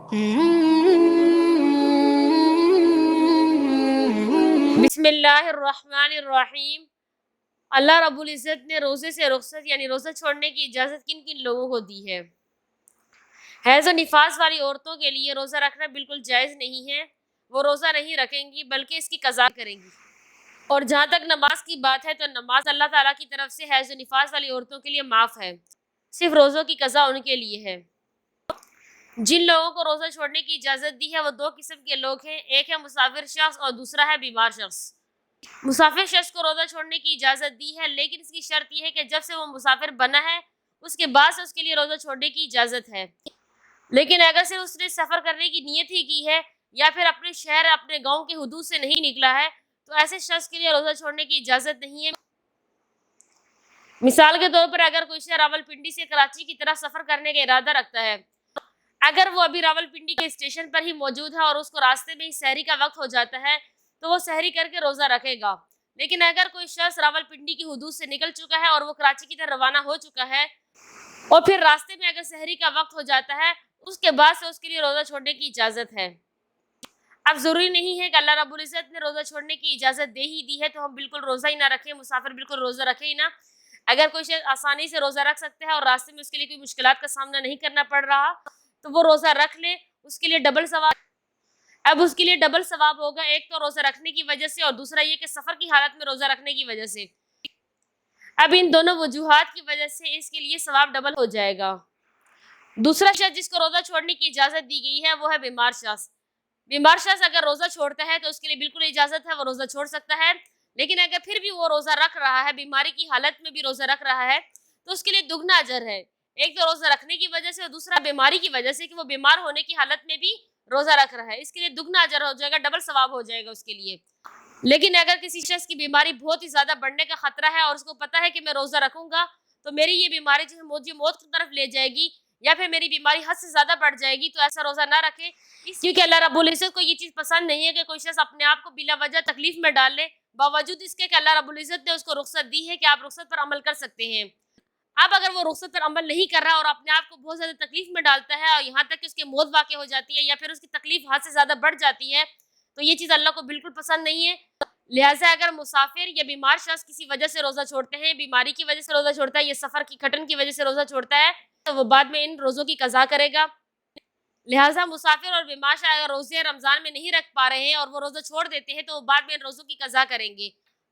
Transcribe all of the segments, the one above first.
बिस्मिल्लाहिर्रहमानिर्रहीम। अल्लाह रब्बुल इज़्ज़त ने रोज़े से रुख़्सत यानी रोज़ा छोड़ने की इजाज़त किन किन लोगों को दी है। हैज़ और निफास वाली औरतों के लिए रोज़ा रखना बिल्कुल जायज़ नहीं है। वो रोज़ा नहीं रखेंगी बल्कि इसकी क़ज़ा करेंगी। और जहाँ तक नमाज की बात है तो नमाज अल्लाह ताला की तरफ से हैज़ और निफास वाली औरतों के लिए माफ़ है, सिर्फ रोज़ों की क़ज़ा उनके लिए है। जिन लोगों को रोज़ा छोड़ने की इजाज़त दी है वो दो किस्म के लोग हैं, एक है मुसाफिर शख्स और दूसरा है बीमार शख्स। मुसाफिर शख्स को रोज़ा छोड़ने की इजाज़त दी है, लेकिन इसकी शर्त यह है कि जब से वो मुसाफिर बना है उसके बाद से उसके लिए रोज़ा छोड़ने की इजाज़त है। लेकिन अगर सिर्फ उसने सफ़र करने की नीयत ही की है या फिर अपने शहर अपने गांव के हुदूद से नहीं निकला है तो ऐसे शख्स के लिए रोज़ा छोड़ने की इजाज़त नहीं है। मिसाल के तौर पर अगर कोई शहर रावलपिंडी से कराची की तरफ सफ़र करने का इरादा रखता है, अगर वो अभी रावलपिंडी के स्टेशन पर ही मौजूद है और उसको रास्ते में ही सहरी का वक्त हो जाता है तो वो सहरी करके रोज़ा रखेगा। लेकिन अगर कोई शख्स रावलपिंडी की हुदूद से निकल चुका है और वो कराची की तरफ रवाना हो चुका है और फिर रास्ते में अगर सहरी का वक्त हो जाता है, उसके बाद से उसके लिए रोज़ा छोड़ने की इजाज़त है। अब ज़रूरी नहीं है कि अल्लाह रब्बुल इज़्ज़त ने रोज़ा छोड़ने की इजाज़त दे ही दी है तो हम बिल्कुल रोज़ा ही ना रखें, मुसाफिर बिल्कुल रोज़ा रखे ही ना। अगर कोई शख्स आसानी से रोज़ा रख सकता है और रास्ते में उसके लिए कोई मुश्किलात का सामना नहीं करना पड़ रहा तो वो रोज़ा रख ले, उसके लिए डबल सवाब। अब उसके लिए डबल सवाब होगा, एक तो रोज़ा रखने की वजह से और दूसरा ये कि सफ़र की हालत में रोज़ा रखने की वजह से। अब इन दोनों वजूहात की वजह से इसके लिए सवाब डबल हो जाएगा। दूसरा शख्स जिसको रोज़ा छोड़ने की इजाज़त दी गई है वो है बीमार शख्स। बीमार शख्स अगर रोज़ा छोड़ता है तो उसके लिए बिल्कुल इजाज़त है, वो रोज़ा छोड़ सकता है। लेकिन अगर फिर भी वो रोज़ा रख रहा है, बीमारी की हालत में भी रोज़ा रख रहा है तो उसके लिए दुगना अजर है। एक तो रोज़ा रखने की वजह से और दूसरा बीमारी की वजह से कि वो बीमार होने की हालत में भी रोज़ा रख रहा है, इसके लिए दुगना अजर हो जाएगा, डबल सवाब हो जाएगा उसके लिए। लेकिन अगर किसी शख्स की बीमारी बहुत ही ज़्यादा बढ़ने का खतरा है और उसको पता है कि मैं रोज़ा रखूंगा तो मेरी ये बीमारी जो है मुझे मौत की तरफ ले जाएगी या फिर मेरी बीमारी हद से ज़्यादा बढ़ जाएगी, तो ऐसा रोज़ा ना रखे। क्योंकि अल्लाह रब्बुल इज़्ज़त को ये चीज़ पसंद नहीं है कि कोई शख्स अपने आप को बिला वजह तकलीफ में डाल ले, बावजूद इसके कि अल्लाह रब्बुल इज़्ज़त ने उसको रुख्सत दी है कि आप रुख्सत पर अमल कर सकते हैं। अब अगर वो रुख्सत पर अमल नहीं कर रहा और अपने आप को बहुत ज़्यादा तकलीफ में डालता है और यहाँ तक कि उसकी मौत वाक़ई हो जाती है या फिर उसकी तकलीफ हद से ज़्यादा बढ़ जाती है, तो ये चीज़ अल्लाह को बिल्कुल पसंद नहीं है। लिहाजा अगर मुसाफिर या बीमार शख्स किसी वजह से रोज़ा छोड़ते हैं, बीमारी की वजह से रोज़ा छोड़ता है या सफ़र की घटन की वजह से रोज़ा छोड़ता है, तो वो बाद में इन रोज़ों की क़ज़ा करेगा। लिहाजा मुसाफिर और बीमार शख्स अगर रोज़े रमज़ान में नहीं रख पा रहे हैं और वो रोज़ा छोड़ देते हैं तो वो बाद में इन रोज़ों की क़ज़ा करेंगे।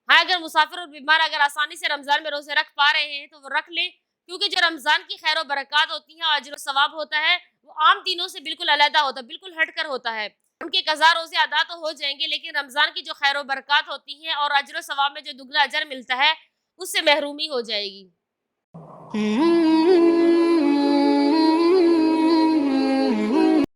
हाँ, अगर मुसाफिर और बीमार अगर आसानी से रमज़ान में रोज़े रख पा रहे हैं तो वो रख लें, क्योंकि जो रमज़ान की खैर और बरक़ात होती है और अजर और सवाब होता है वो आम दिनों से बिल्कुल अलहदा होता है, बिल्कुल हट कर होता है। उनके क़ज़ा रोज़े अदा तो हो जाएंगे लेकिन रमज़ान की जो खैर और बरक़ात होती है और अजर और सवाब में जो दुगना अजर मिलता है उससे महरूमी हो जाएगी।